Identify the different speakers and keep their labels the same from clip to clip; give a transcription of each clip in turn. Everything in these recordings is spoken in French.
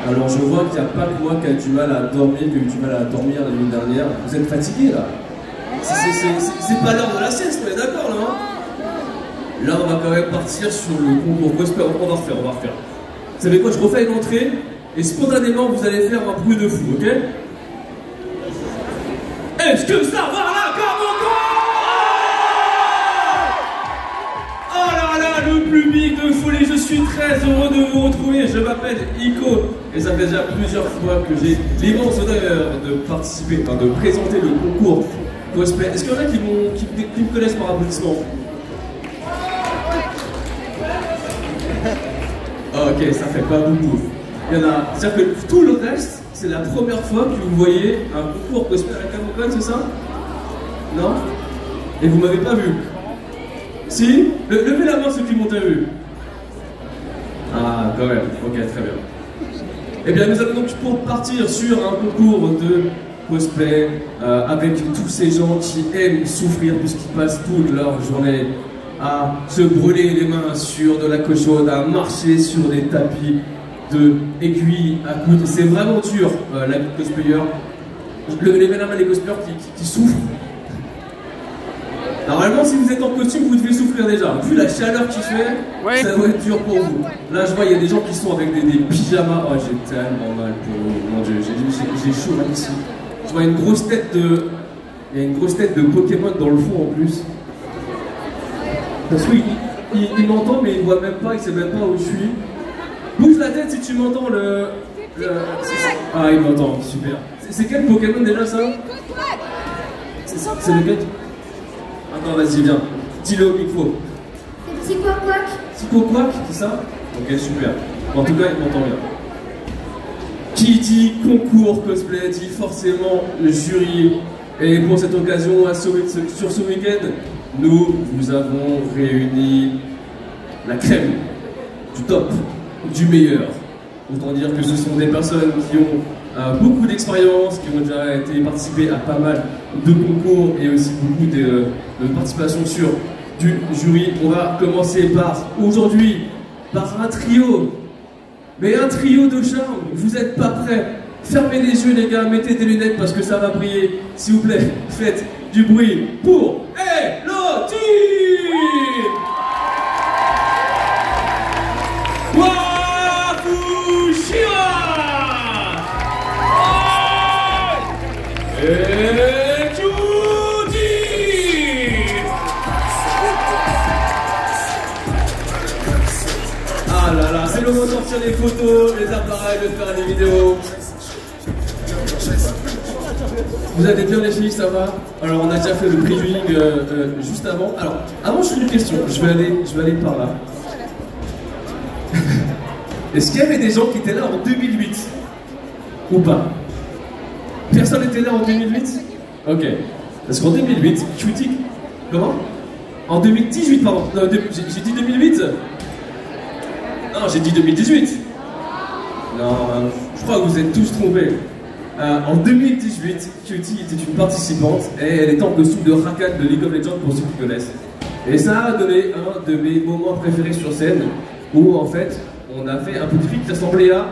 Speaker 1: Alors je vois qu'il n'y a pas que moi qui a du mal à dormir, qui a eu du mal à dormir la nuit dernière. Vous êtes fatigué là? C'est pas l'heure de la sieste, mais d'accord là hein. Là on va quand même partir sur le concours gospel, on va refaire. Vous savez quoi, je refais une entrée et spontanément vous allez faire un bruit de fou, ok? Est-ce que ça va là comme encore? Oh là là, le public de folie, je suis très heureux de vous retrouver. Je m'appelle Ico et ça fait déjà plusieurs fois que j'ai l'immense honneur de participer, enfin de présenter le concours gospel. Est-ce qu'il y en a qui me connaissent par applaudissement? Ok, ça fait pas beaucoup. Il y en a, c'est-à-dire que tout le reste, c'est la première fois que vous voyez un concours gospel avec un vocal, c'est ça? Non? Et vous m'avez pas vu? Si? Levez la main ceux qui m'ont déjà vu. Ah, quand même. Ok, très bien. Eh bien, nous allons donc pour partir sur un concours de gospel avec tous ces gens qui aiment souffrir puisqu'ils passent toute leur journée à se brûler les mains sur de la cochonne, à marcher sur des tapis de aiguilles à coude. C'est vraiment dur, la cosplayer. Levez la main les cosplayers qui souffrent. Normalement, si vous êtes en costume, vous devez souffrir déjà. Vu la chaleur qu'il fait, ouais. Ça doit être dur pour vous. Là, je vois, il y a des gens qui sont avec des pyjamas. Oh, j'ai tellement mal pour vous. Mon Dieu, j'ai chaud là ici. Je vois une grosse tête de... Il y a une grosse tête de Pokémon dans le fond en plus. Parce qu'il m'entend, mais il voit même pas, il sait même pas où je suis. Bouge la tête si tu m'entends Ah, il m'entend, super. C'est quel Pokémon déjà ça? C'est lequel? Attends, vas-y, viens. Dis-le au micro.
Speaker 2: C'est Psycho-Quack.
Speaker 1: Psycho-Quack, c'est ça? Ok, super. En tout cas, il m'entend bien. Qui dit concours cosplay dit forcément le jury. Et pour cette occasion, sur ce week-end, nous avons réuni la crème, du top, du meilleur. Autant dire que ce sont des personnes qui ont beaucoup d'expérience, qui ont déjà participé à pas mal de concours et aussi beaucoup de participation sur du jury. On va commencer par, aujourd'hui, par un trio. Mais un trio de charme, vous n'êtes pas prêts? Fermez les yeux les gars, mettez des lunettes parce que ça va briller. S'il vous plaît, faites du bruit pour Elodie! Et Judy! Ah là là, c'est le moment de sortir les photos, les appareils, de faire les vidéos. Vous allez bien les filles, ça va? Alors on a déjà fait le previewing juste avant. Alors, avant je fais une question, je vais aller par là. Est-ce qu'il y avait des gens qui étaient là en 2008? Ou pas? Personne n'était là en 2008? Ok. Parce qu'en 2008, Cutie... Comment? En 2018, pardon. J'ai dit 2008? Non, j'ai dit 2018. Non, je crois que vous êtes tous trompés. En 2018, Cutie était une participante et elle était en costume de Rakan de League of Legends pour ceux qui connaissent. Et ça a donné un de mes moments préférés sur scène où en fait, on a fait un petit truc qui ressemblait à...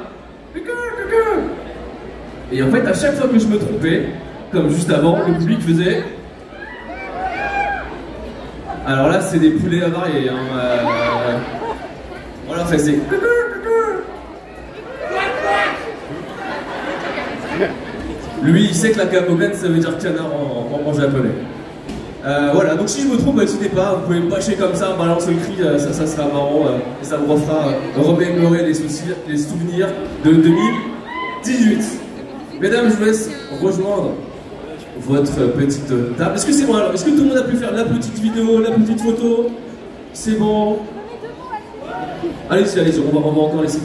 Speaker 1: Et en fait, à chaque fois que je me trompais, comme juste avant, le public faisait... Alors là, c'est des poulets avariés. Hein, Voilà, fait c'est... Lui, il sait que la gamogan, ça veut dire canard en japonais. Voilà, donc si je me trompe, n'hésitez pas, vous pouvez me bâcher comme ça, balancer le cri, ça sera marrant, et ça me refera remémorer les souvenirs de 2018. Mesdames, je vous laisse rejoindre votre petite table. Est-ce que c'est bon alors? Est-ce que tout le monde a pu faire la petite vidéo, la petite photo? C'est bon? Allez-y, on va encore laisser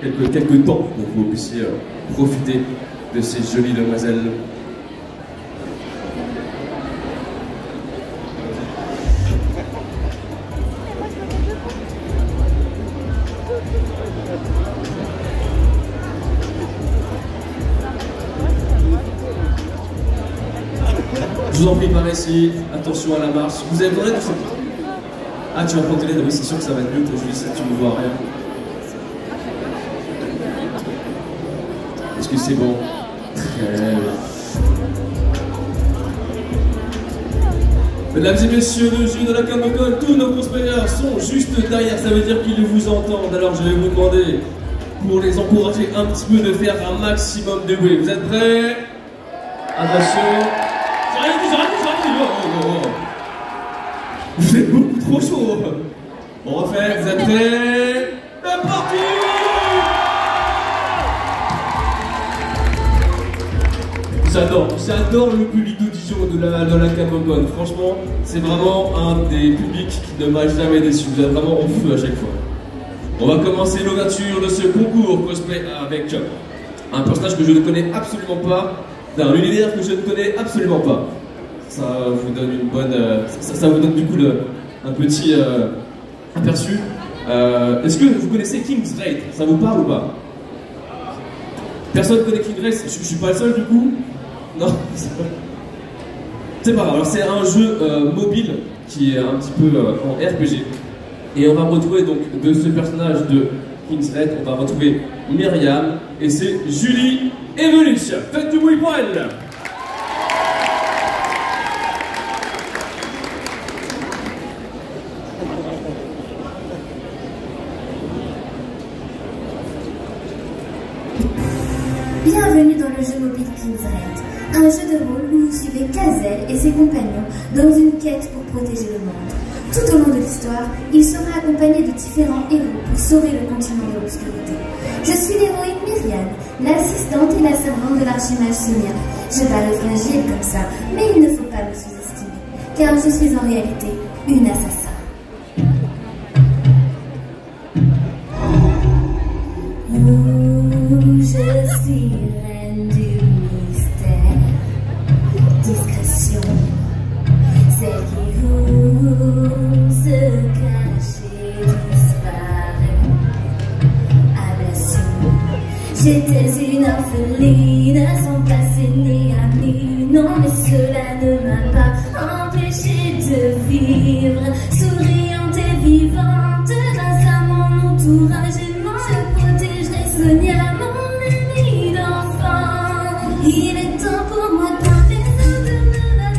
Speaker 1: quelques temps pour que vous puissiez profiter de ces jolies demoiselles. Je vous en prie par ici, attention à la marche. Vous avez besoin de ça? Ah, tu vas prendre l'aide, oui, c'est sûr que ça va être mieux pour Julie, tu ne vois rien. Est-ce que c'est bon? Très... Mesdames et messieurs, le jury de la Camocon, tous nos cosplayers sont juste derrière, ça veut dire qu'ils vous entendent. Alors je vais vous demander, pour les encourager un petit peu, de faire un maximum de bruit. Vous êtes prêts? Attention. J'arrive. Oh. Vous êtes beaucoup trop chaud. On refait, vous êtes prêts? C'est parti! J'adore le public de Dijon de la Camocon. Franchement, c'est vraiment un des publics qui ne m'a jamais déçu. Vous êtes vraiment en feu à chaque fois. On va commencer l'ouverture de ce concours cosplay avec un personnage que je ne connais absolument pas, d'un univers que je ne connais absolument pas. Ça vous donne une bonne... ça vous donne du coup un petit aperçu. Est-ce que vous connaissez King's Raid? Ça vous parle ou pas? Personne ne connaît King's Raid? Je suis pas le seul du coup? Non. C'est pas grave. Alors c'est un jeu mobile qui est un petit peu en RPG. Et on va retrouver donc de ce personnage de King's Raid, on va retrouver Myriam et c'est Julie Evelich. Faites du bruit pour elle.
Speaker 2: Bienvenue dans le jeu mobile King's Raid, un jeu de rôle où vous suivez Kazel et ses compagnons dans une quête pour protéger le monde. Tout au long de l'histoire, il sera accompagné de différents héros pour sauver le continent de l'obscurité. Je suis l'héroïne Myriam, l'assistante et la servante de l'archimage Sonia. Je parais fragile comme ça, mais il ne faut pas me sous-estimer, car je suis en réalité une assassin. Je suis reine du mystère, discrétion, celle qui ose se cacher, disparaît, ablation. J'étais une orpheline, sans passer ni amie, non mais cela ne m'a pas empêché de vivre, souriante et vivante, grâce à mon entourage aimant, je protégerai Sonia. Il est temps pour moi dans les eaux de la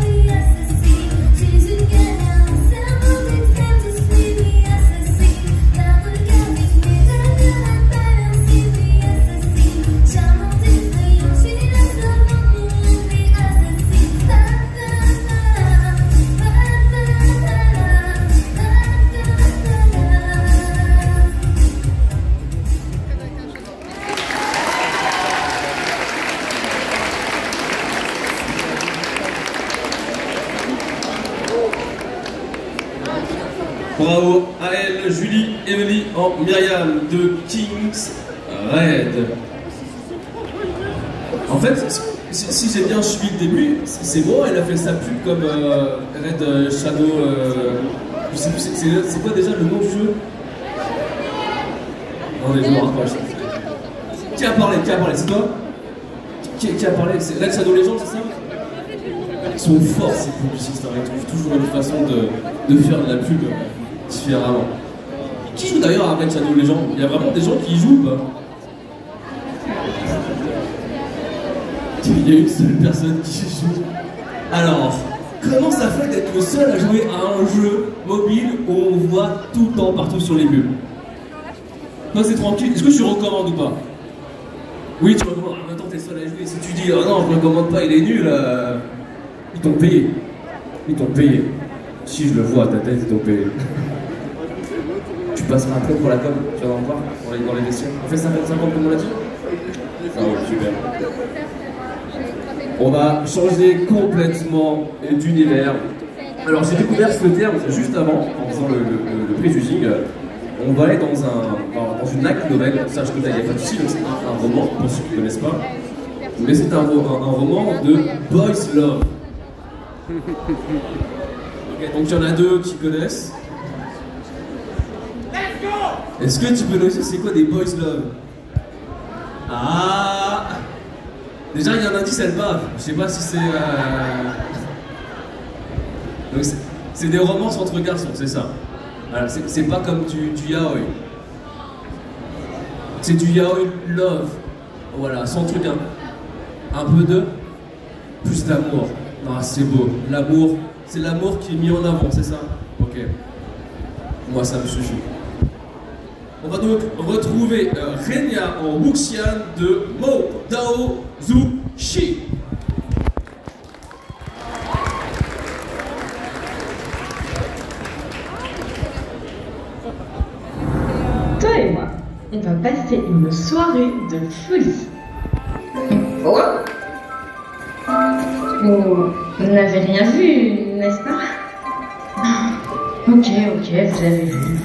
Speaker 2: nuit assassine. J'ai une guerre, un cerveau d'extrême, je suis lui assassine. La regarde, mais la appelle ainsi lui assassine. Charmante et effrayante, je suis la servante pour lui assassine.
Speaker 1: Bravo à elle, Julie Emily en Myriam de King's Raid. En fait, si j'ai bien suivi le début, c'est bon, elle a fait sa pub comme Red Shadow. Je sais plus, c'est quoi déjà le nom du jeu? Non, mais je me rapproche. Qui a parlé? C'est toi? Qui a parlé? C'est Red Shadow Legends, c'est ça? Ils sont forts ces publicistes, hein. Ils trouvent toujours une façon de faire de la pub différemment. Qui joue d'ailleurs à Red Shadow Legends? Il y a vraiment des gens qui y jouent ou pas? Il y a une seule personne qui y joue. Alors, comment ça fait d'être le seul à jouer à un jeu mobile où on voit tout le temps partout sur les pubs? Toi c'est tranquille, est-ce que tu recommandes ou pas? Oui, tu recommandes. En même temps t'es seul à jouer, si tu dis oh non je recommande pas, il est nul, ils t'ont payé. Ils t'ont payé. Si je le vois à ta tête, ils t'ont payé. Tu passeras après pour la com, tu vas en voir dans les vestiaires. On fait 50-50 comme on l'a dit? Ah ouais, super. On va changer complètement d'univers. Alors j'ai découvert ce terme juste avant, en faisant le pré-juging. On va aller dans une light novel, ça je connais, il n'y a pas de souci, c'est un roman, pour ceux qui ne connaissent pas. Mais c'est un roman de Boys Love. Okay, donc il y en a deux qui connaissent. Est-ce que tu peux nous dire c'est quoi des Boys Love? Ah! Déjà il y en a 10, elles bavent. Je sais pas si c'est... Donc c'est des romances entre garçons, c'est ça. Voilà, c'est pas comme du yaoi. C'est du yaoi love. Voilà, sans truc, un peu de plus d'amour. Ah, c'est beau. L'amour, c'est l'amour qui est mis en avant, c'est ça? Ok. Moi, ça me suffit. On va donc retrouver Renya en Wuxian de Mo Dao Zhu Shi.
Speaker 3: Toi et moi, on va passer une soirée de folie. Oh, vous n'avez rien vu, n'est-ce pas? Ok, vous avez vu.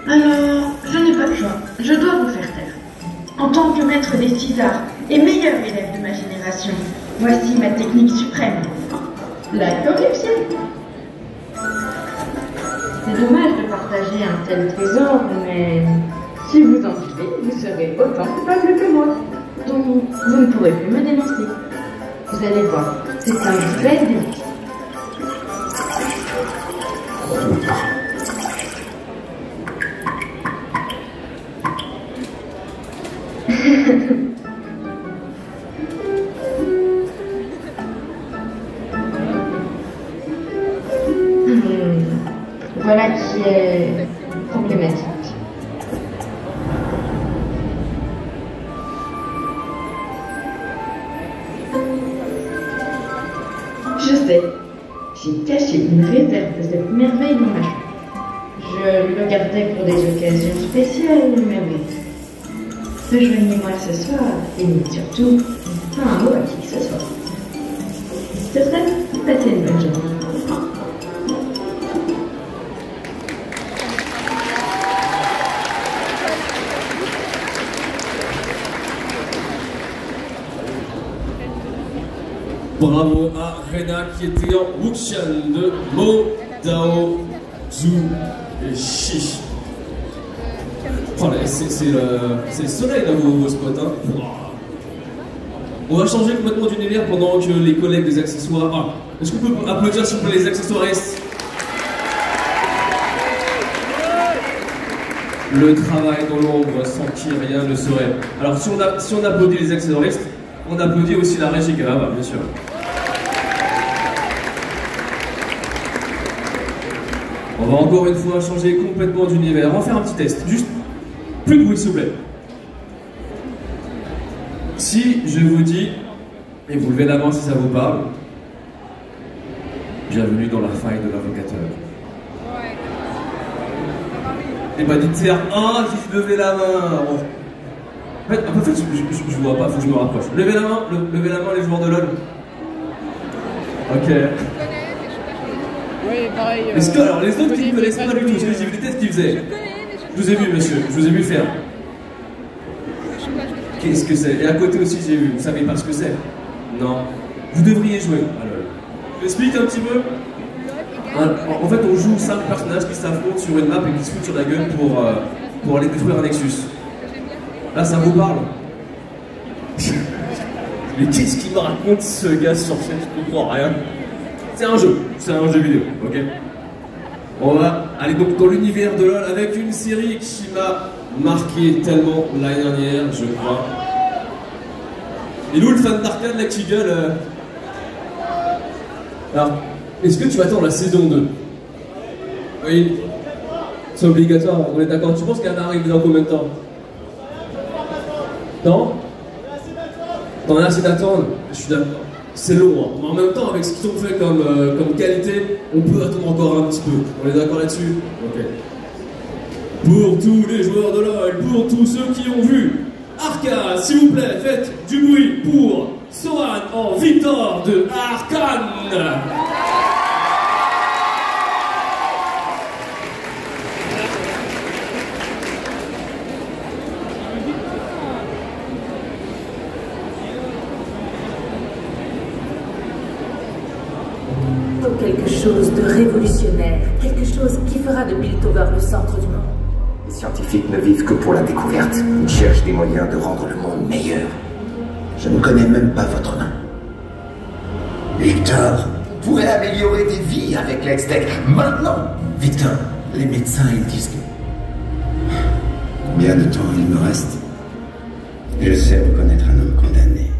Speaker 3: Alors, je n'ai pas le choix. Je dois vous faire taire. En tant que maître des 6 arts et meilleur élève de ma génération, voici ma technique suprême. La corruption. C'est dommage de partager un tel trésor, mais si vous en vivez, vous serez autant coupable que moi. Donc, vous ne pourrez plus me dénoncer. Vous allez voir, c'est un vrai délit. Voilà qui est problématique. Je sais, j'ai caché une réserve de cette merveille dans ma chambre. Je le gardais pour des occasions spéciales, mais oui. Rejoignez-moi ce soir et surtout, pas un mot à qui que ce soit. C'est vrai, passez une bonne journée.
Speaker 1: Bravo à Rena qui était en Wuxian de Mo Dao Zhu Shi. Oh là, c'est le soleil dans vos spots, hein. On va changer complètement d'univers pendant que les collègues des accessoires... Ah, est-ce qu'on peut applaudir s'il vous plaît les accessoiristes? Le travail dans l'ombre sans qui rien ne serait. Alors si on applaudit les accessoiristes, on applaudit aussi la régie, ah bah, bien sûr. On va encore une fois changer complètement d'univers. On va faire un petit test. Juste plus de bruit s'il vous plaît. Si je vous dis, et vous levez la main si ça vous parle, bienvenue dans la faille de l'invocateur. Et bah dites faire un si je levez la main. En fait, je vois pas, faut que je me rapproche. Levez la main les joueurs de LoL. Ok.
Speaker 4: Oui, pareil.
Speaker 1: Est-ce que, alors les autres qui ne connaissent pas du tout, parce que j'ai vu des tests qu'ils faisaient. Je vous ai vu, monsieur, je vous ai vu faire. Qu'est-ce que c'est? Et à côté aussi, j'ai vu. Vous savez pas ce que c'est? Non. Vous devriez jouer à LoL. Je m'explique un petit peu. En fait, on joue 5 personnages qui s'affrontent sur une map et qui se foutent sur la gueule pour aller détruire un Nexus. Là, ça vous parle? Mais qu'est-ce qu'il me raconte ce gars sur scène? Je comprends rien. C'est un jeu vidéo, ok? On va aller donc dans l'univers de LoL avec une série qui m'a marqué tellement l'année dernière, je crois. Et nous, le fan d'arcade là qui gueule. Alors, est-ce que tu attends la saison 2? Oui. C'est obligatoire, on est d'accord. Tu penses qu'elle va arriver dans combien de temps? Non? T'en as assez d'attendre? Je suis d'accord. C'est long, hein. Mais en même temps, avec ce qu'ils ont fait comme qualité, on peut attendre encore un petit peu. On est d'accord là-dessus? Ok. Pour tous les joueurs de LoL, pour tous ceux qui ont vu Arcane, s'il vous plaît, faites du bruit pour Sohan en Victor de Arcane.
Speaker 5: Quelque chose de révolutionnaire, quelque chose qui fera de Piltover le centre du monde.
Speaker 6: Les scientifiques ne vivent que pour la découverte. Ils cherchent des moyens de rendre le monde meilleur. Je ne connais même pas votre nom. Victor, vous pourrez améliorer des vies avec l'Hextech. Maintenant, Victor, les médecins, ils disent que... Combien de temps il me reste? Je sais reconnaître être un homme condamné.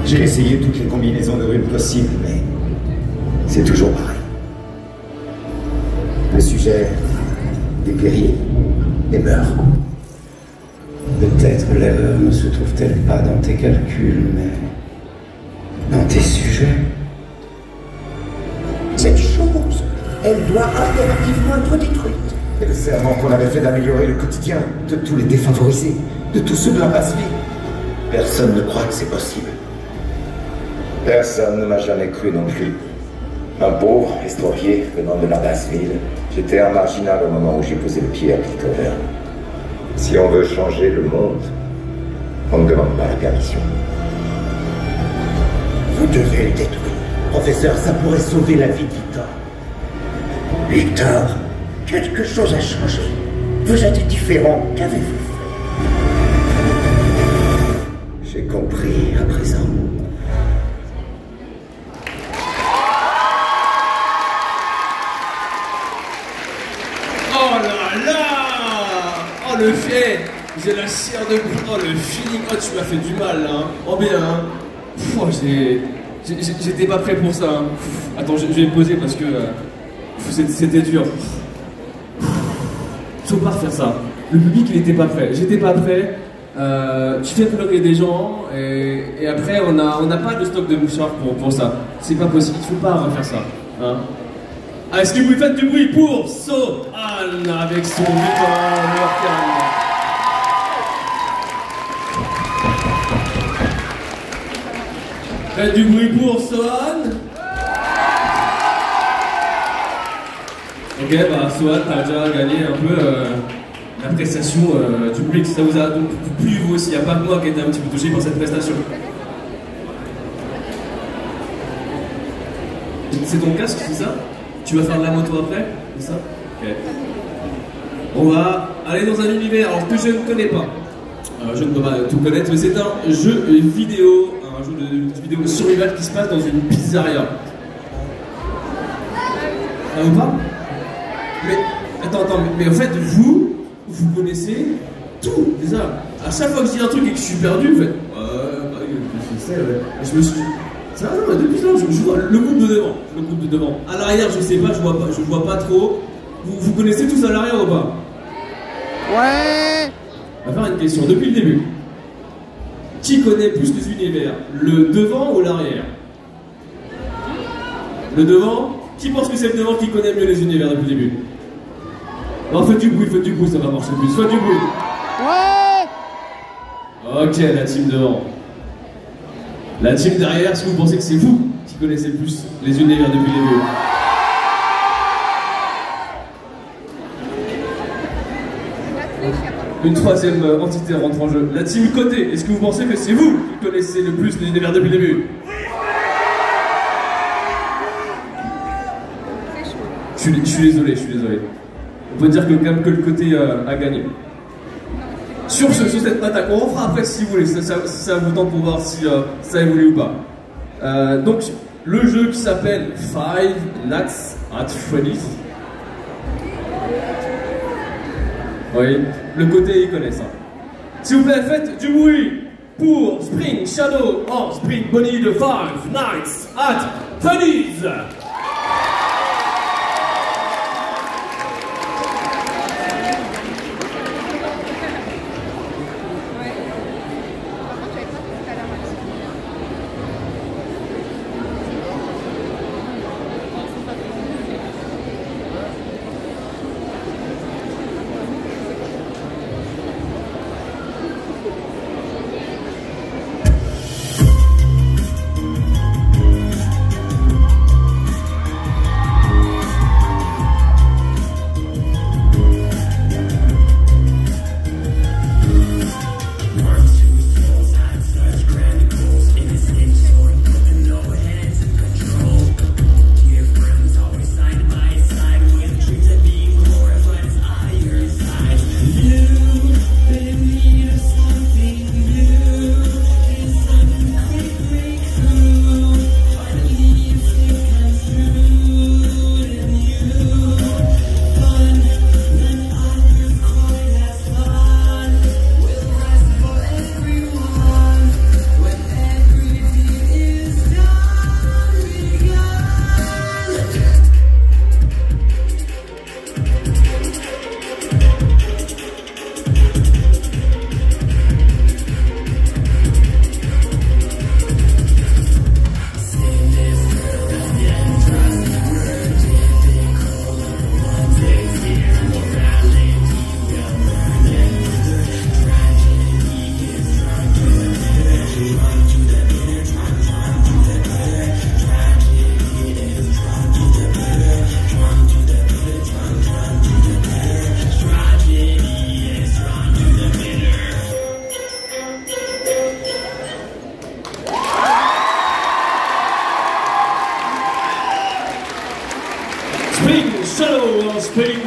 Speaker 6: J'ai essayé toutes les combinaisons de runes possibles, mais c'est toujours pareil. Le sujet dépérit et meurt. Peut-être l'erreur ne se trouve-t-elle pas dans tes calculs, mais dans tes sujets. Cette chose, elle doit impérativement être détruite. Et le serment qu'on avait fait d'améliorer le quotidien de tous les défavorisés, de tous ceux de la basse vie. Personne ne croit que c'est possible. Personne ne m'a jamais cru non plus. Un pauvre, estropié, venant de la basse ville, j'étais un marginal au moment où j'ai posé le pied à Piltover. Si on veut changer le monde, on ne demande pas la permission. Vous devez le détruire. Professeur, ça pourrait sauver la vie d'Hector. Hector, quelque chose a changé. Vous êtes différent. Qu'avez-vous fait? J'ai compris à présent.
Speaker 1: Oh là là! Oh le fait! J'ai la chair de poule. Oh le feeling. Oh tu m'as fait du mal là. Hein. Oh bien. Hein. Oh, j'étais pas prêt pour ça. Hein. Attends, je vais me poser parce que c'était dur. Faut pas refaire ça. Le public il était pas prêt. J'étais pas prêt. Tu fais pleurer des gens et après on n'a pas de stock de mouchoirs pour ça. C'est pas possible. Il faut pas refaire ça. Hein. Ah, est-ce que vous faites du bruit pour So-An avec son Victor Morgan? Faites du bruit pour So-An. Ok, bah So-An, t'as déjà gagné un peu l'appréciation du public. Ça vous a donc plu vous aussi, il n'y a pas que moi qui ai été un petit peu touché par cette prestation. C'est ton casque, c'est ça? Tu vas faire de la moto après? C'est ça? Ok. On va aller dans un univers alors, que je ne connais pas. Je ne peux pas tout connaître, mais c'est un jeu vidéo. Un jeu de vidéo survival qui se passe dans une pizzeria. Ça vous parle? Mais, attends, mais en fait, vous connaissez tout, c'est ça. À chaque fois que je dis un truc et que je suis perdu, vous faites je sais, ouais. Et je me suis dit, ça va, non, depuis là, je vois le groupe de devant. À l'arrière, je sais pas, je vois pas trop. Vous connaissez tous à l'arrière ou pas?
Speaker 4: Ouais.
Speaker 1: On va faire une question, depuis le début. Qui connaît plus les univers? Le devant ou l'arrière? Le devant? Qui pense que c'est le devant qui connaît mieux les univers depuis le début? Non, faites du bruit, ça va marcher plus. Faites du bruit.
Speaker 4: Ouais.
Speaker 1: Ok, la team devant. La team derrière, est-ce que vous pensez que c'est vous qui connaissez le plus les univers depuis le début? Une troisième entité rentre en jeu. La team côté, est-ce que vous pensez que c'est vous qui connaissez le plus les univers depuis le début? Je suis désolé. On peut dire que quand même que le côté a gagné. Sur cette attaque, on refera après si vous voulez, ça vous tente pour voir si ça évolue ou pas. Donc, le jeu qui s'appelle Five Nights at Freddy's. Oui, le côté il connaît ça. S'il vous plaît, faites du bruit pour Spring Shadow or Spring Bonnie de Five Nights at Freddy's.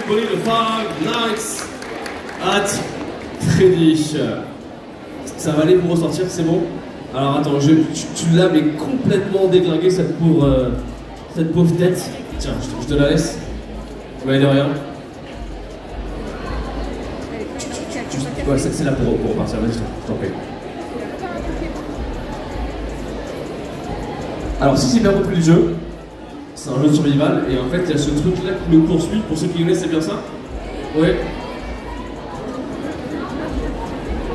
Speaker 1: Bonnie the Five Nights at Freddy. Ça va aller pour ressortir, c'est bon? Alors attends, tu l'as mais complètement déglingué cette pauvre tête. Tiens, je te la laisse. Ouais, de rien. Ouais, c'est là pour repartir, vas-y, je t'en prie. Alors, si j'ai bien compris le jeu, c'est un jeu de survival, et en fait, il y a ce truc-là qui me poursuit. Pour ceux qui connaissent, c'est bien ça? Ouais.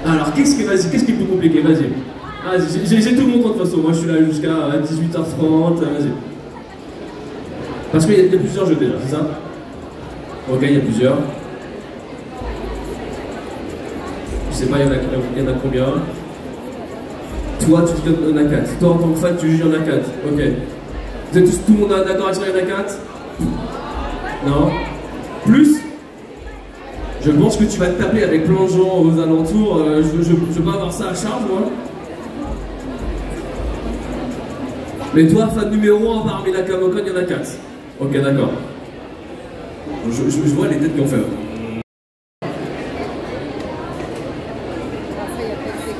Speaker 1: Alors, qu'est-ce qui est plus compliqué? Vas-y. J'ai tout mon temps de toute façon. Moi, je suis là jusqu'à 18h30. Vas-y. Parce qu'il y a plusieurs jeux déjà, c'est ça? Ok, il y a plusieurs. Je sais pas, il y en a combien? Toi, tu dis qu'il y en a 4. Toi, en tant que fan, tu juges qu'il y en a 4. Ok. Vous êtes tout le monde d'accord avec ça, il y en a 4? Non? Plus? Je pense que tu vas te taper avec plein de gens aux alentours. Je veux pas avoir ça à charge, moi. Mais toi, fan numéro 1 parmi la Camocon, il y en a 4. Ok, d'accord. Je vois les têtes qu'ils ont fait.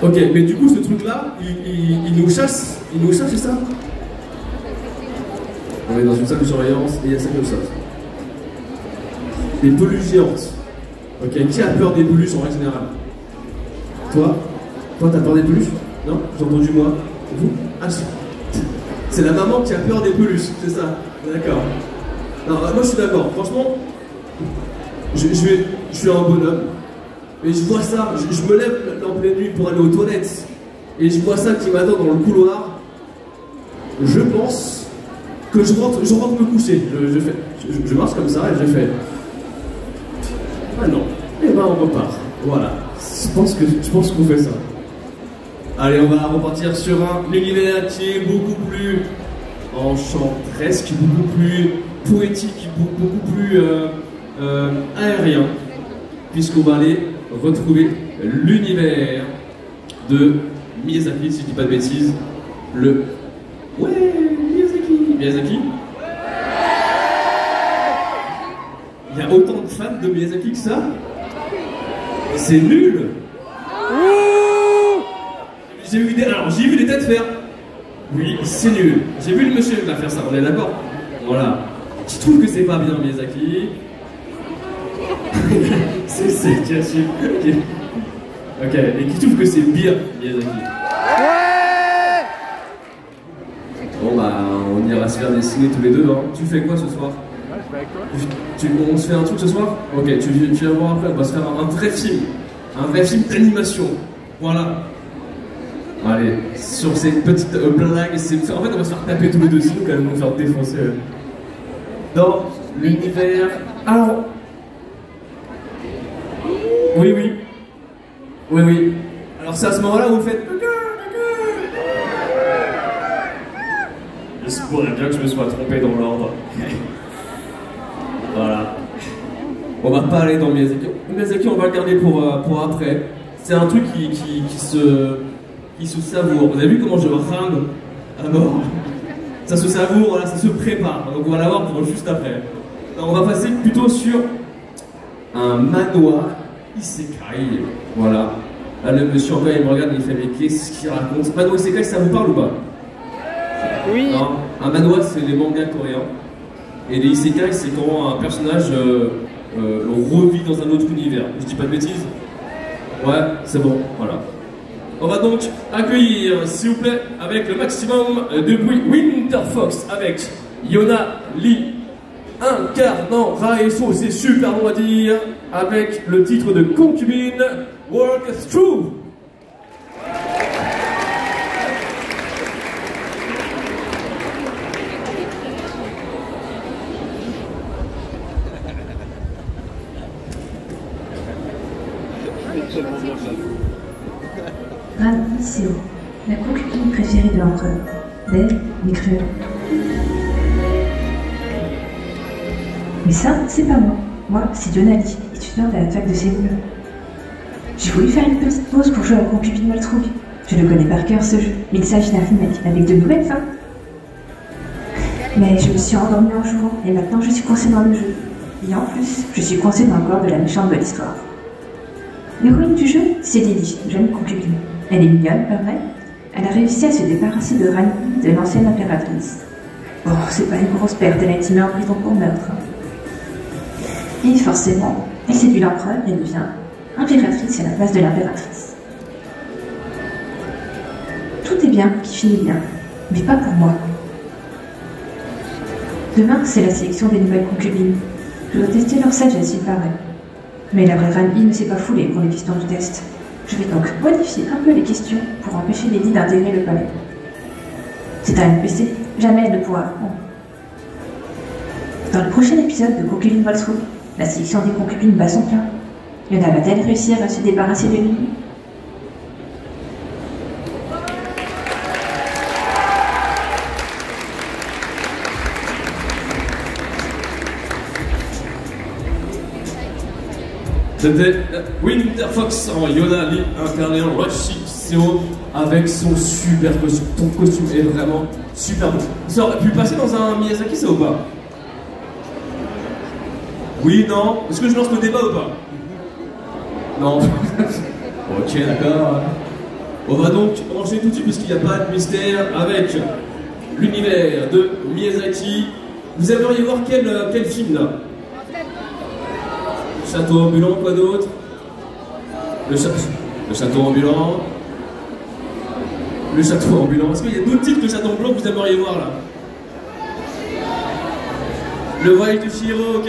Speaker 1: Ok, mais du coup, ce truc-là, il nous chasse. Il nous chasse, c'est ça? On est dans une salle de surveillance et il y a ça comme ça. Des peluches géantes. Ok, qui a peur des peluches en règle générale? Toi? Toi, t'as peur des peluches? Non? J'ai entendu moi. Vous? Ah, c'est la maman qui a peur des peluches, c'est ça? D'accord. Non, moi je suis d'accord. Franchement, je suis un bonhomme. Et je vois ça, je me lève en pleine nuit pour aller aux toilettes. Et je vois ça qui m'attend dans le couloir. Je pense que je rentre me coucher. Je marche comme ça et je fais... Ah non, et ben on repart. Voilà, je pense qu'on fait ça. Allez, on va repartir sur un univers qui est beaucoup plus enchanteresque, beaucoup plus poétique, beaucoup plus aérien, puisqu'on va aller retrouver l'univers de Miyazaki, si je dis pas de bêtises. Ouais, Miyazaki. Il y a autant de fans de Miyazaki que ça? C'est nul! J'ai vu des têtes faire. Oui, c'est nul. J'ai vu le monsieur là faire ça, on est d'accord? Voilà. Je trouve que c'est pas bien Miyazaki. c'est qui assume. Ok, et qui trouve que c'est bien Miyazaki?
Speaker 4: Ouais!
Speaker 1: Bon bah, on ira se faire dessiner tous les deux, hein. Tu fais quoi ce soir? On se fait un truc ce soir? Ok, tu viens voir après, on va se faire un vrai film. Un vrai film d'animation. Voilà. Allez, sur ces petites blagues, en fait on va se faire taper tous les deux, sinon quand même on va se faire défoncer. Dans l'univers... Alors... Oui. Alors c'est à ce moment-là où vous faites... J'espère bien que je me sois trompé dans l'ordre. Voilà. On va pas aller dans Miyazaki. Miyazaki, on va le garder pour après. C'est un truc qui se savoure. Vous avez vu comment je rame à mort? Ça se savoure, voilà, ça se prépare. Donc on va l'avoir pour juste après. Alors, on va passer plutôt sur un manoir isekai. Voilà. Là, le monsieur encore il me regarde et il fait mais qu'est-ce qu'il raconte? Manoir isekai, ça vous parle ou pas?
Speaker 4: Oui.
Speaker 1: Non. Un manoir, c'est les mangas coréens. Et les isekai, c'est quand un personnage revit dans un autre univers. Je dis pas de bêtises? Ouais, c'est bon, voilà. On va donc accueillir, s'il vous plaît, avec le maximum de bruit, Winter Fox avec Yona Lee, incarnant Raeso, c'est super long à dire, avec le titre de Concubine, Work Through.
Speaker 7: Ran Iseo, la concubine préférée de l'empereur, belle mais cruelle. Mais ça, c'est pas moi. Moi, c'est Yonali, étudiante à la fac de Séoul. J'ai voulu faire une petite pause pour jouer à la concubine Maltrouille. Je le connais par cœur ce jeu, mais il s'agit d'un remake avec de nouvelles femmes. Mais je me suis endormie en jouant et maintenant je suis coincée dans le jeu. Et en plus, je suis coincée dans le corps de la méchante de l'histoire. L'héroïne du jeu, c'est Lily, jeune concubine. Elle est mignonne, pas vrai? Elle a réussi à se débarrasser de Rani, de l'ancienne impératrice. Bon, c'est pas une grosse perte, elle a été mise en prison pour meurtre. Et forcément, elle séduit l'empereur et devient impératrice à la place de l'impératrice. Tout est bien, qui finit bien, mais pas pour moi. Demain, c'est la sélection des nouvelles concubines. Je dois tester leur sagesse, il paraît. Mais la vraie Rani ne s'est pas foulée pour les questions du test. Je vais donc modifier un peu les questions pour empêcher Lady d'intégrer le palais. C'est un NPC, jamais elle ne pourra répondre. Dans le prochain épisode de Concubine Volsroom, la sélection des concubines bat son plein. Yona va-t-elle réussir à se débarrasser de Lily?
Speaker 1: C'était Winter Fox en Yona Lee, incarné en Roshitseo, avec son super costume. Ton costume est vraiment super beau. Ça aurait pu passer dans un Miyazaki, ça ou pas? Oui, non? Est-ce que je lance le débat ou pas? Non. Ok, d'accord. On va donc enchaîner tout de suite, puisqu'il n'y a pas de mystère, avec l'univers de Miyazaki. Vous aimeriez voir quel film là? Château ambulant, quoi d'autre? Le château ambulant. Le château ambulant. Est-ce qu'il y a d'autres titres que Château ambulant que vous aimeriez voir là? Le voyage de Chihiro, ok?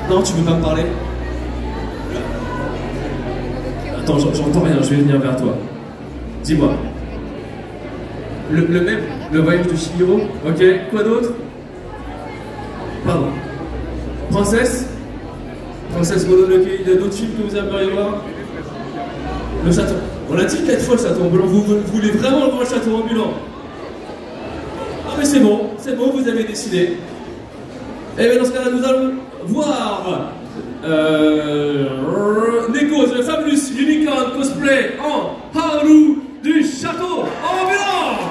Speaker 1: Non, tu veux pas me parler? Attends, j'entends rien, je vais venir vers toi. Dis-moi. Le même? Le voyage de Chihiro, ok? Quoi d'autre? Pardon. Princesse? Princesse Mononoke, il y a d'autres films que vous aimeriez voir? Le château. On l'a dit 4 fois le château ambulant. Vous voulez vraiment voir le château ambulant? Ah mais c'est bon, vous avez décidé. Et bien dans ce cas-là, nous allons voir Neko, the Fabulous Unicorn cosplay en Haru du château ambulant.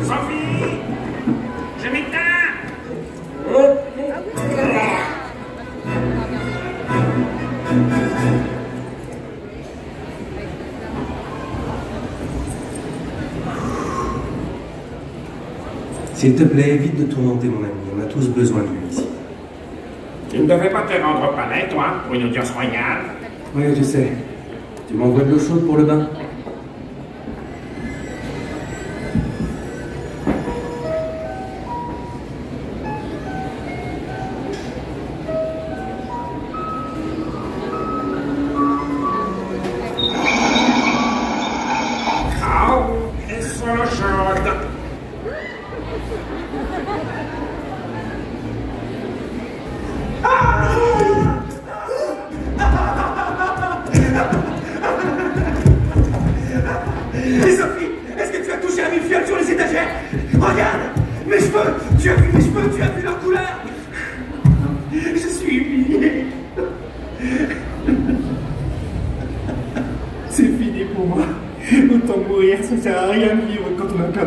Speaker 8: Sophie, je m'éteins.
Speaker 9: S'il te plaît, évite de tourmenter mon ami. On a tous besoin de lui ici.
Speaker 8: Tu ne devais pas te rendre au palais, toi, pour une audience royale.
Speaker 9: Oui, je sais. Tu m'envoies de l'eau chaude pour le bain?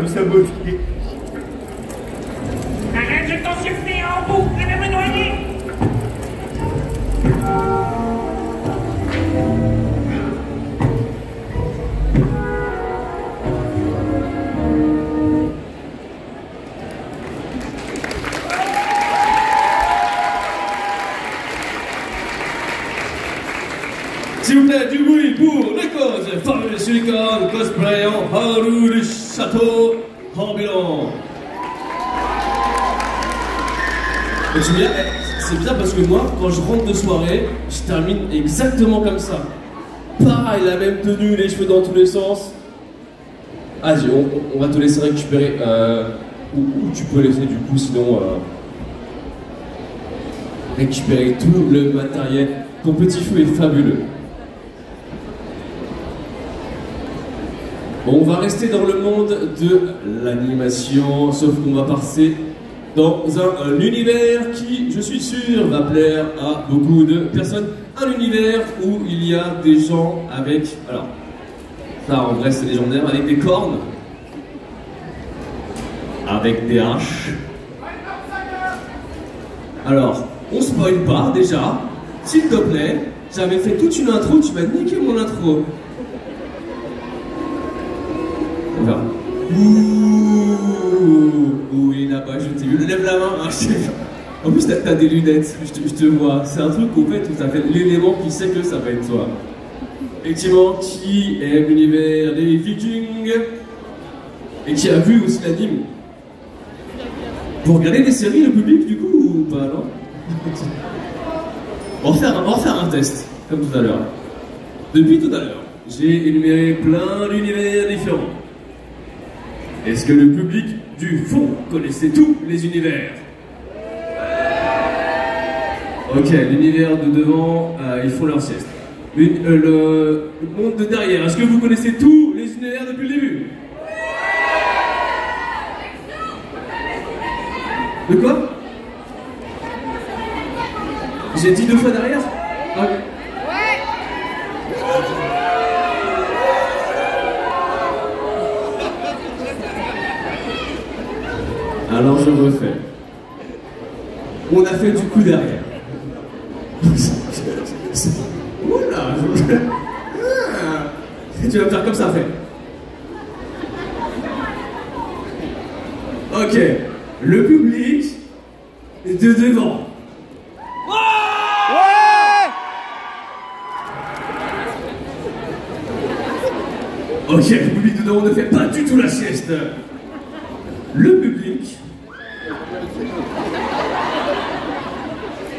Speaker 8: Sa beauté. Arrête, je t'en supplie, en boucle, je vais me noyer.
Speaker 1: S'il vous plaît, du bruit pour les causes, Fabulous Unicorn cosplay en Haru du château ambulant. C'est bien parce que moi, quand je rentre de soirée, je termine exactement comme ça. Pareil, la même tenue, les cheveux dans tous les sens. Ah, on va te laisser récupérer. Ou tu peux laisser du coup, sinon récupérer tout le matériel ton petit feu est fabuleux. On va rester dans le monde de l'animation, sauf qu'on va passer dans un univers qui, je suis sûr, va plaire à beaucoup de personnes. Un univers où il y a des gens avec... Alors, ça en vrai c'est légendaire, avec des cornes, avec des haches. Alors, on spoil pas déjà, s'il te plaît, j'avais fait toute une intro, tu m'as niqué mon intro. Voilà. Ouh, il est là-bas, je t'ai vu. Lève la main. Ah, en plus, t'as des lunettes, je te vois. C'est un truc qu'on fait tout à fait. L'élément qui sait que ça va être toi. Effectivement, qui aime l'univers des Vikings et qui a vu aussi l'anime. Vous regardez des séries, le public, du coup, ou pas, non? On va faire un test, comme tout à l'heure. Depuis tout à l'heure, j'ai énuméré plein d'univers différents. Est-ce que le public du fond connaissait tous les univers? Ok, l'univers de devant, ils font leur sieste. Le monde de derrière, est-ce que vous connaissez tous les univers depuis le début? De quoi? J'ai dit 2 fois derrière? Ah. Alors je refais. On a fait du coup derrière. Oula, tu vas me faire comme ça, fait. Ok, le public de devant. Ok, le public de devant ne fait pas du tout la sieste. Le public.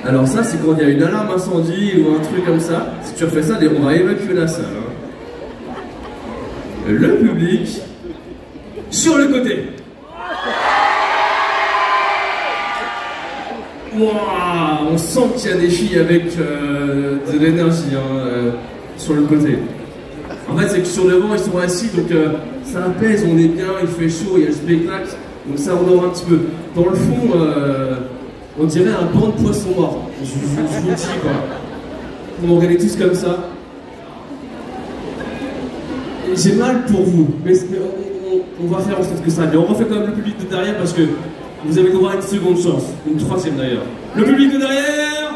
Speaker 1: Alors ça, c'est quand il y a une alarme incendie ou un truc comme ça. Si tu refais ça, on va évacuer la salle. Hein. Le public sur le côté. Wow, on sent qu'il y a des filles avec de l'énergie hein, sur le côté. En fait, c'est que sur le vent, ils sont assis, donc ça apaise, on est bien, il fait chaud, il y a le spectacle, donc ça endort un petit peu. Dans le fond, on dirait un banc de poissons morts. Je vous le dis, quoi. On regardait tous comme ça. J'ai mal pour vous, mais on va faire en sorte que ça aille. On refait quand même le public de derrière parce que vous avez le droit à une seconde chance, une troisième d'ailleurs. Le public de derrière.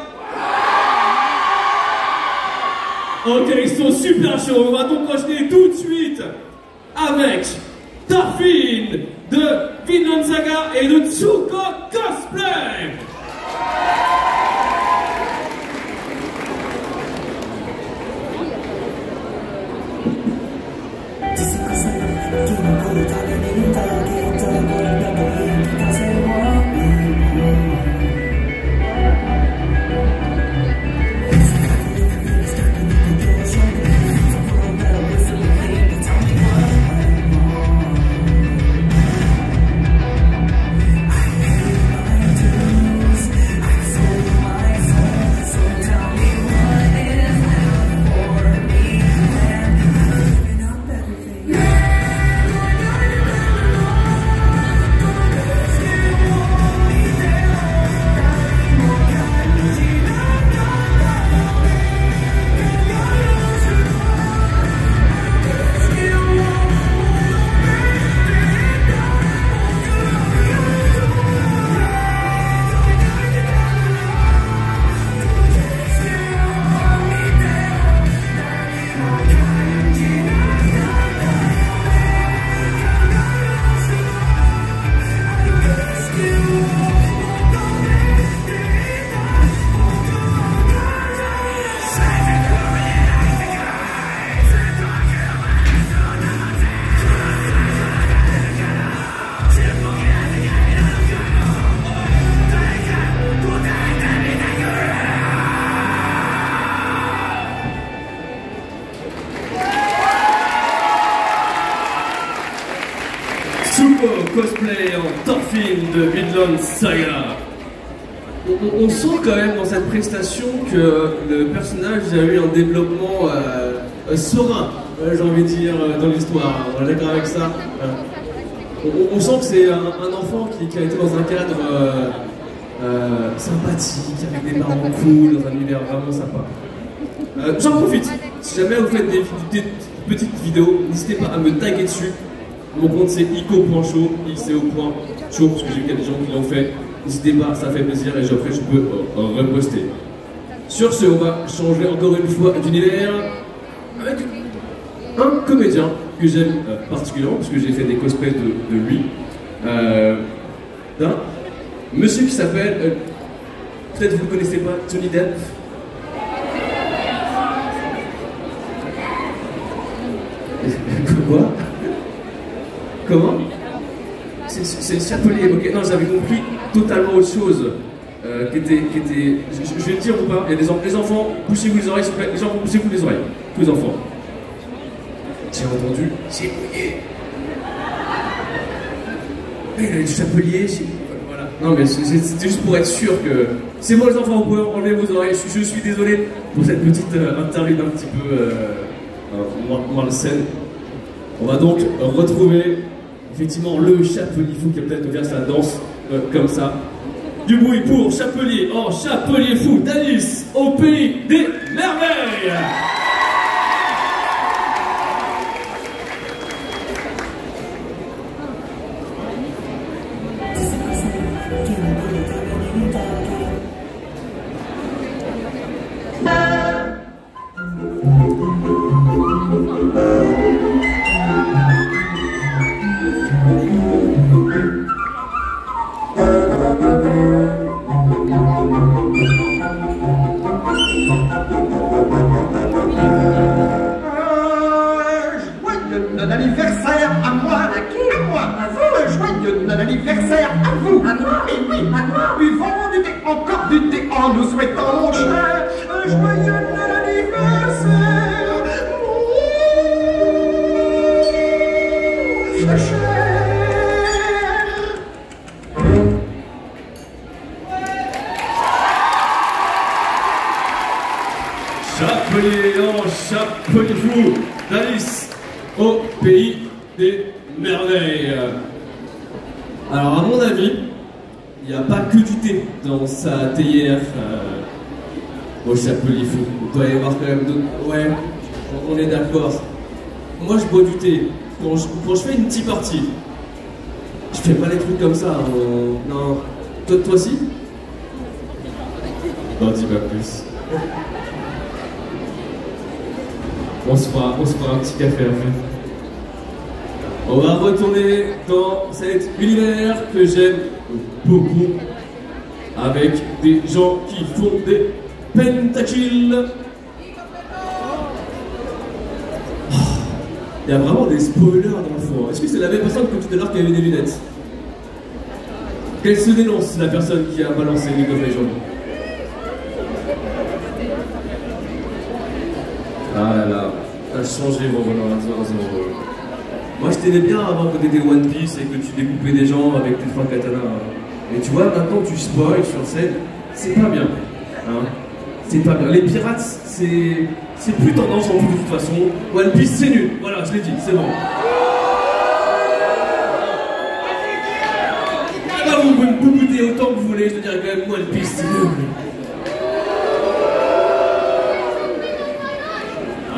Speaker 1: Ok, ils sont super chauds. On va donc enchaîner tout de suite avec Thorfinn de Vinland Saga et de Tsuko Cosplay. Tsuko Cosplay en Thorfinn de Vinland Saga. on sent quand même dans cette prestation que le personnage a eu un développement serein, j'ai envie de dire, dans l'histoire. On est d'accord avec ça. On sent que c'est un enfant qui a été dans un cadre sympathique, avec des parents cool, dans un univers vraiment sympa. J'en profite, si jamais vous faites des petites vidéos, n'hésitez pas à me taguer dessus. Mon compte c'est ico.show, ico.show, parce que j'ai vu qu'il y a des gens qui l'ont fait. N'hésitez pas, ça fait plaisir et après je peux reposter. Sur ce, on va changer encore une fois d'univers avec un comédien que j'aime particulièrement, parce que j'ai fait des cosplays de lui. D'un monsieur qui s'appelle, peut-être vous ne le connaissez pas, Johnny Depp. Quoi? Comment? C'est le chapelier, ok. Non, j'avais compris totalement autre chose. Qui était... Je vais le dire ou pas? Il y a les enfants, poussez-vous les oreilles, s'il vous plaît. Les enfants, poussez-vous les oreilles. Tous les enfants. J'ai entendu, c'est mouillé. Mais il y a du chapelier, voilà. Non, mais c'était juste pour être sûr que... C'est bon les enfants, vous pouvez enlever vos oreilles. Je suis désolé pour cette petite interlude un petit peu malsaine. On va donc retrouver effectivement le chapelier fou qui va peut-être faire sa danse comme ça. Du bruit pour Chapelier en Chapelier fou d'Alice au pays des merveilles. Chapelier en Chapelier fou d'Alice au pays des merveilles. Alors à mon avis, il n'y a pas que du thé dans sa théière au Chapelier fou. Il doit y avoir quand même d'autres... Ouais, on est d'accord. Moi je bois du thé. Quand je fais une petite partie, je fais pas des trucs comme ça. Non. Toi aussi? Non, dis pas plus. On se fera un petit café après. On va retourner dans cet univers que j'aime beaucoup, avec des gens qui font des pentakills. Il y a vraiment des spoilers dans le fond. Est-ce que c'est la même personne que tout à l'heure qui avait des lunettes? Qu'elle se dénonce, la personne qui a balancé League of Legends? Ah là là, t'as changé mon bonheur. Moi je t'aimais bien avant que t'étais One Piece et que tu découpais des gens avec tes 3 katanas. Et tu vois, maintenant tu spoil sur scène, c'est pas bien. Hein, c'est pas bien. Les pirates, c'est plus tendance en plus de toute façon. One Piece c'est nul, voilà, je l'ai dit, c'est bon. Ah bah vous pouvez me boubouter autant que vous voulez, je te dirais quand même One Piece c'est nul.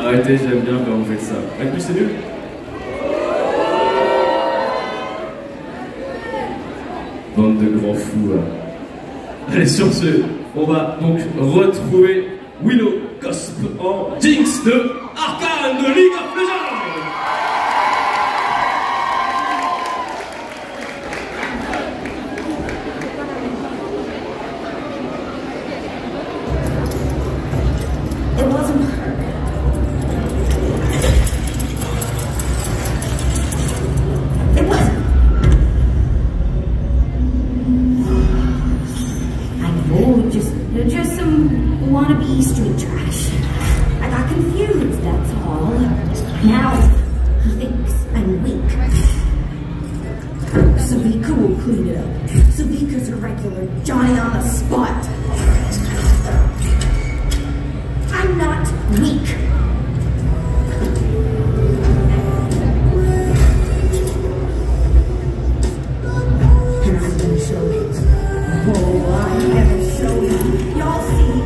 Speaker 1: Arrêtez, j'aime bien quand vous faites ça. One Piece c'est nul. Bande de grands fous. Allez, sur ce, on va donc retrouver Willow Cosp en Jinx de Arcane de League of Legends.
Speaker 10: Just some wannabe street trash. I got confused, that's all. Now he thinks I'm weak. Savika will clean it up. Savika's a regular Johnny on the spot. I'm not weak. And I'm gonna show you. Oh, I'm gonna show you. Y'all see.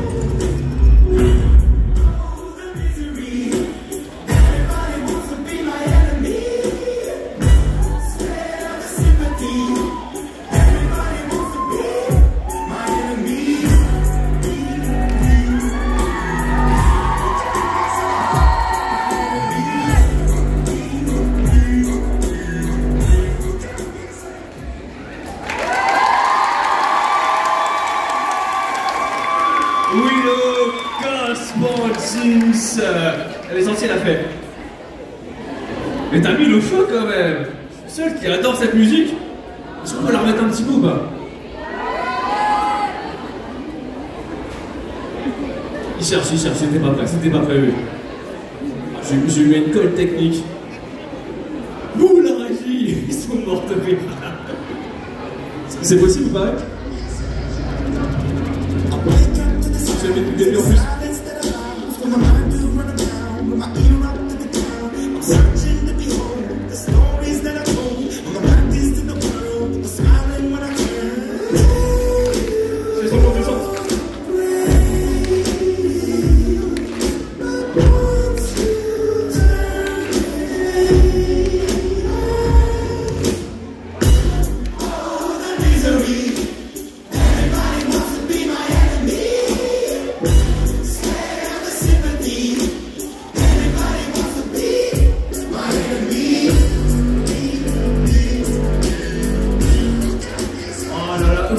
Speaker 1: Elle est sortie, elle a fait. Mais t'as mis le feu quand même. Je suis seul qui adore cette musique. Est-ce qu'on peut la remettre un petit peu ou pas? Il cherche, c'était pas prêt, c'était pas prévu. Je lui mets une colle technique. Ouh la régie, ils sont morts de rire. C'est possible ou pas? Je vais mettre du début en plus.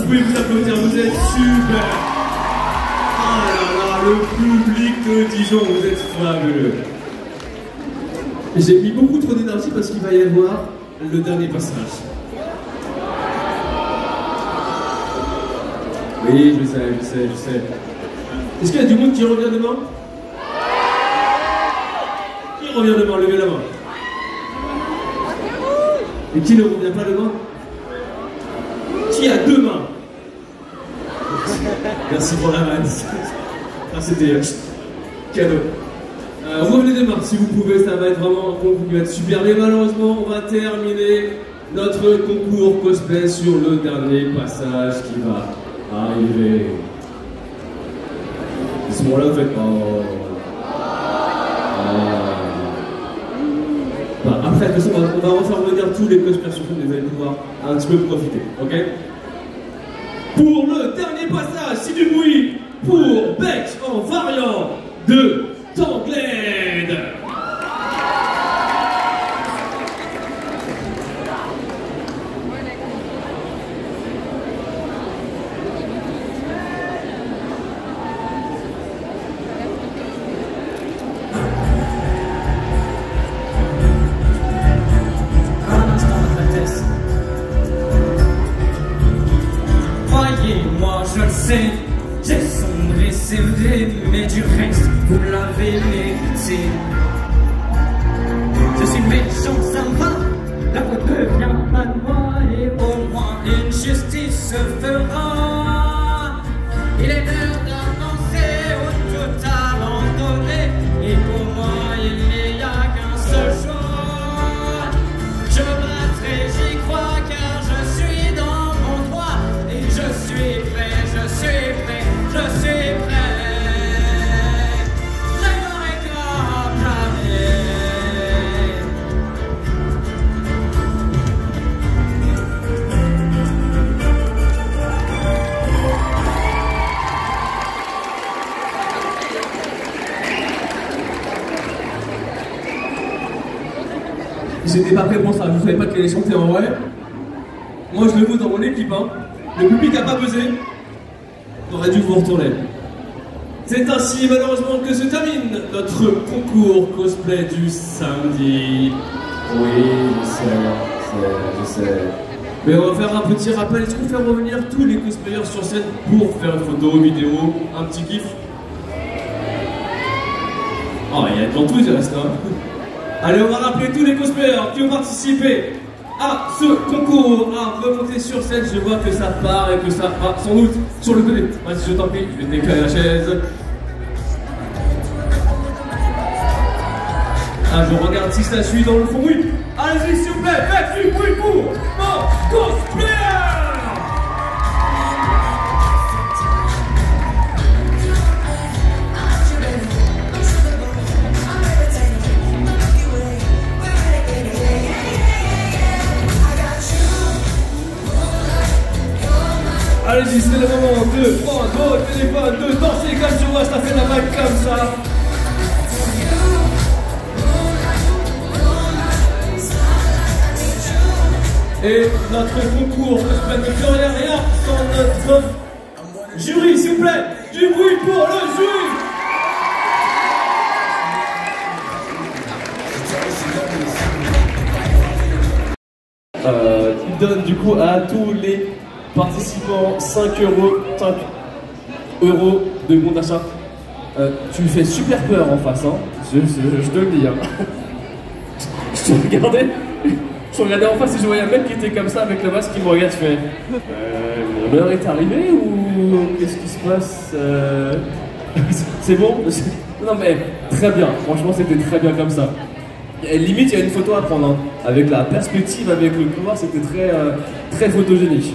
Speaker 1: Vous applaudir, vous êtes super. Ah là là, le public de Dijon, vous êtes fabuleux. J'ai mis beaucoup trop d'énergie parce qu'il va y avoir le dernier passage. Oui, je sais. Est-ce qu'il y a du monde qui revient demain? Qui revient demain? Levez la main. Et qui ne revient pas demain? Qui a deux mains? Merci pour la vanne. Ah, c'était cadeau. Revenez demain si vous pouvez, ça va être vraiment un concours qui va être super. Mais malheureusement, on va terminer notre concours cosplay sur le dernier passage qui va arriver. À ce moment-là, vous faites après, de toute façon, on va refaire revenir tous les cosplayers sur vous, vous allez pouvoir un petit peu profiter, ok? Pour le dernier passage, c'est du bruit pour Beck en variant de Tangled.
Speaker 11: Je le sais, j'ai sombré, c'est vrai, mais du reste, vous l'avez mérité. Je suis méchant, ça va, la faute devient pas de moi, et au moins une justice se fera. Il est l'heure d'avancer ou tout abandonner, et pour moi, il n'y a qu'un seul choix. Je me battrai, j'y crois, car je suis dans mon droit, et je suis prêt. Je suis prêt, je suis prêt. J'aimerais comme jamais.
Speaker 1: J'étais pas prêt pour ça, je savais pas qu'elle allait chanter en vrai. Moi je le veux dans mon équipe, hein. Le public a pas buzzé. J'aurais dû vous retourner. C'est ainsi malheureusement que se termine notre concours cosplay du samedi. Oui, je sais. Mais on va faire un petit rappel. Est-ce qu'on fait revenir tous les cosplayers sur scène pour faire une photo, une vidéo, un petit kiff? Oh, il y a de l'enthousiasme, hein. Allez, on va rappeler tous les cosplayers qui ont participé à ce concours à remonter sur scène. Je vois que ça part et que ça va sans doute sur le côté. Vas-y, je t'en prie, je vais décaler la chaise. Ah, je regarde si ça suit dans le fond, oui. Allez-y, s'il vous plaît, faites du bruit pour mon cosplayer. Allez-y, c'est le moment de prendre votre téléphone, de danser comme je vois, ça fait la vague comme ça. Et notre concours ne fait rien sans notre jury, s'il vous plaît, du bruit pour le jury. Il donne du coup à tous les participants 5 euros de bon d'achat. Tu fais super peur en face, hein. Je te le dis. Hein. Je regardais en face et je voyais un mec qui était comme ça avec le masque qui me regarde. Je fais mon heure est arrivée ou qu'est-ce qui se passe C'est bon? Non mais très bien, franchement c'était très bien comme ça. Et limite il y a une photo à prendre, hein. Avec la perspective, avec le couloir, c'était très photogénique.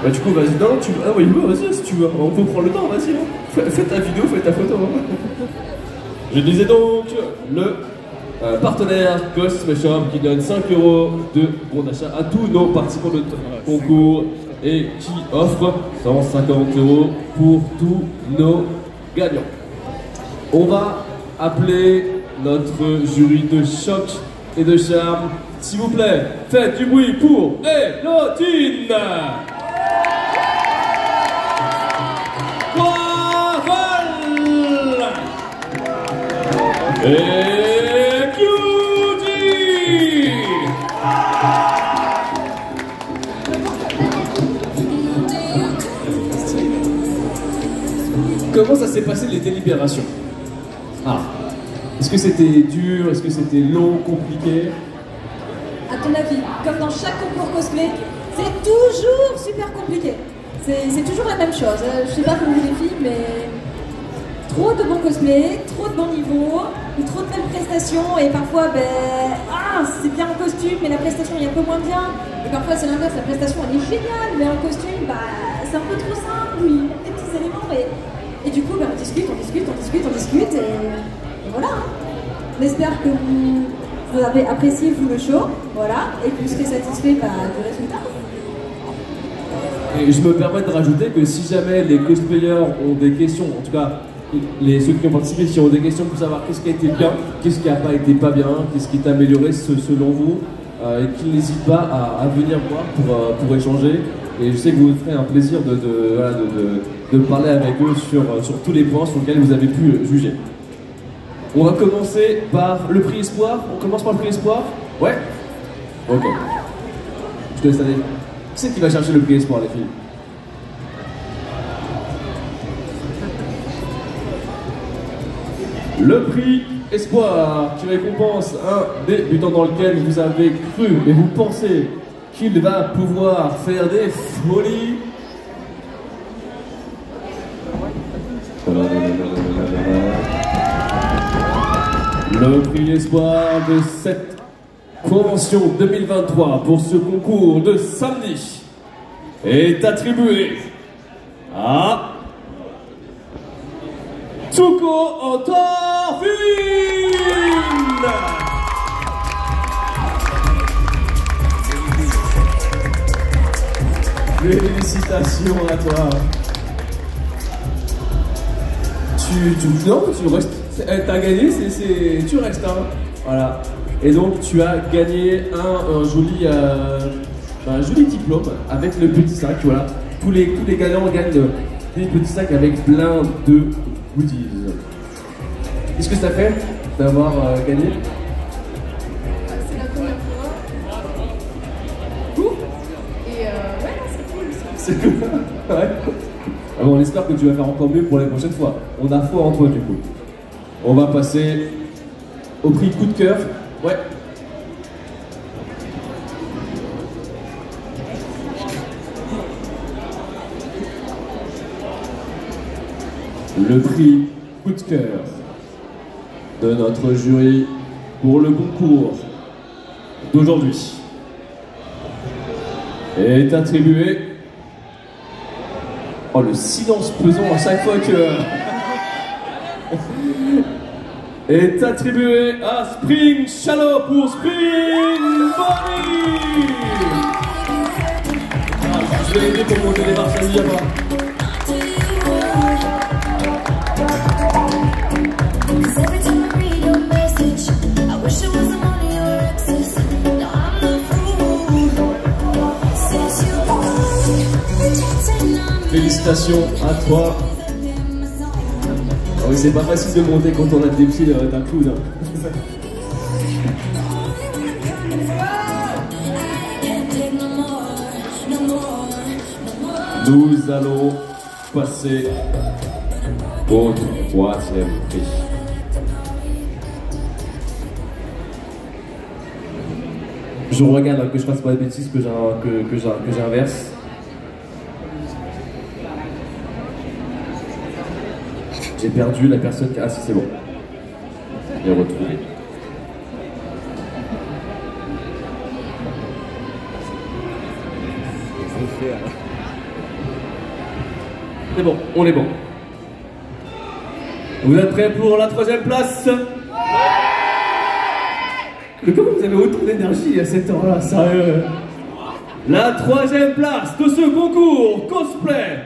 Speaker 1: Bah du coup vas-y, non, tu ah oui, vas-y si tu veux, on peut prendre le temps, vas-y, hein. Fais ta vidéo, fais ta photo. Hein. Je disais donc le partenaire Cosplay Shop qui donne 5 euros de bon d'achat à tous nos participants de concours et qui offre 150 euros pour tous nos gagnants. On va appeler notre jury de choc et de charme. S'il vous plaît, faites du bruit pour Elodine. Et Cutie. Comment ça s'est passé les délibérations? Ah, est-ce que c'était dur? Est-ce que c'était long, compliqué?
Speaker 12: À ton avis, comme dans chaque concours cosplay, c'est toujours super compliqué. C'est toujours la même chose. Je sais pas pour vous les filles, mais trop de bons cosplays, trop de bons niveaux, ou trop de belles prestations, et parfois, c'est bien en costume, mais la prestation est un peu moins bien. Et parfois, c'est l'inverse, la prestation elle est géniale, mais en costume, c'est un peu trop simple, oui, il y a des petits éléments, et du coup, on discute, et voilà. On espère que vous avez apprécié, vous, le show, voilà, et que vous serez satisfait du résultat.
Speaker 1: Et je me permets de rajouter que si jamais les cosplayers ont des questions, en tout cas ceux qui ont participé, si ont des questions pour savoir qu'est-ce qui a été bien, qu'est-ce qui n'a pas été pas bien, qu'est-ce qui est amélioré selon vous, et qu'ils n'hésitent pas à venir voir pour échanger. Et je sais que vous ferez un plaisir de parler avec eux sur tous les points sur lesquels vous avez pu juger. On va commencer par le prix espoir. On commence par le prix espoir? Ouais? Ok. Je te laisse aller. Qui c'est qui va chercher le prix espoir, les filles? Le prix espoir qui récompense un débutant dans lequel vous avez cru et vous pensez qu'il va pouvoir faire des folies. Le prix espoir de cette convention 2023 pour ce concours de samedi est attribué à Tsuko Antorfine. Félicitations à toi. Non, tu restes. T'as gagné, tu restes, hein. Voilà. Et donc tu as gagné un joli diplôme avec le petit sac, voilà. Tous les gagnants gagnent des petits sacs avec plein de goodies. Qu'est-ce que ça fait d'avoir gagné?
Speaker 12: C'est la première fois. Cool. Et c'est cool.
Speaker 1: C'est cool. Ouais. Alors, on espère que tu vas faire encore mieux pour les prochaines fois. On a foi en toi du coup. On va passer au prix coup de cœur. Ouais. Le prix coup de cœur de notre jury pour le concours d'aujourd'hui est attribué... Oh, le silence pesant à chaque fois que... est attribué à Spring Shallow pour Spring Bonnie. Je vais aider pour monter les marches, il y a pas. Félicitations à toi. Ah oui, c'est pas facile de monter quand on a des pieds d'un clown. Nous allons passer au troisième prix. Je regarde que je fasse pas de bêtises, que j'inverse. J'ai perdu la personne qui... Ah si, c'est bon. Je l'ai retrouvé. C'est bon, on est bon. Vous êtes prêts pour la troisième place? Mais comment vous avez autant d'énergie à cette heure-là, sérieux? La troisième place de ce concours cosplay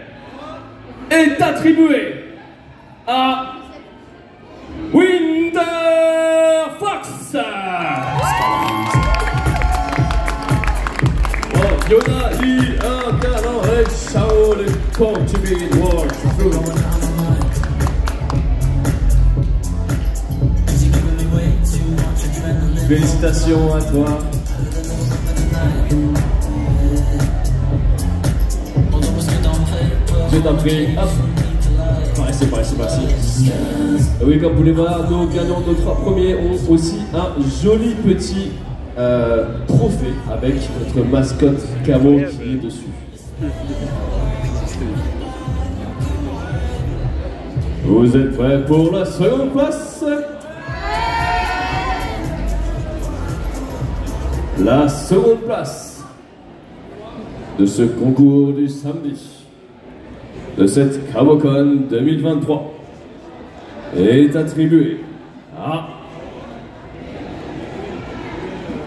Speaker 1: est attribuée à Winter Fox. Oh, Yoda, un talent et Shao le Portugais World. Félicitations à toi. Je t'en prie, hop. C'est pas si. Oui, comme vous pouvez voir, nos gagnants, nos 3 premiers ont aussi un joli petit trophée avec notre mascotte Camo qui est dessus. Vous êtes prêts pour la seconde place? La seconde place de ce concours du samedi, de cette CamoCon 2023, est attribuée à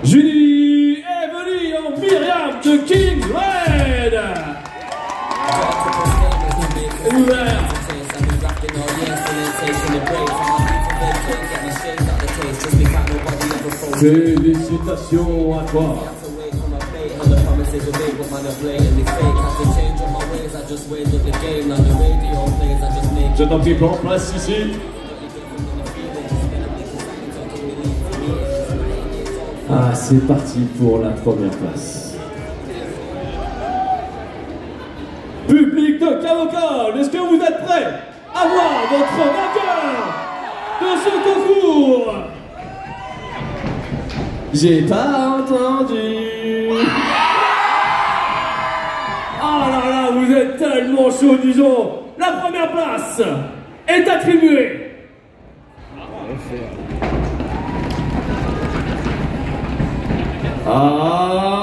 Speaker 1: Julie Evely en Myriam de King Red. Félicitations à toi. Je t'en prie, prends place ici. Ah, c'est parti pour la première place. Public de CamoCon, est-ce que vous êtes prêts à voir votre vainqueur de ce concours? J'ai pas entendu. Oh là là, vous êtes tellement chaud, disons. La première place est attribuée à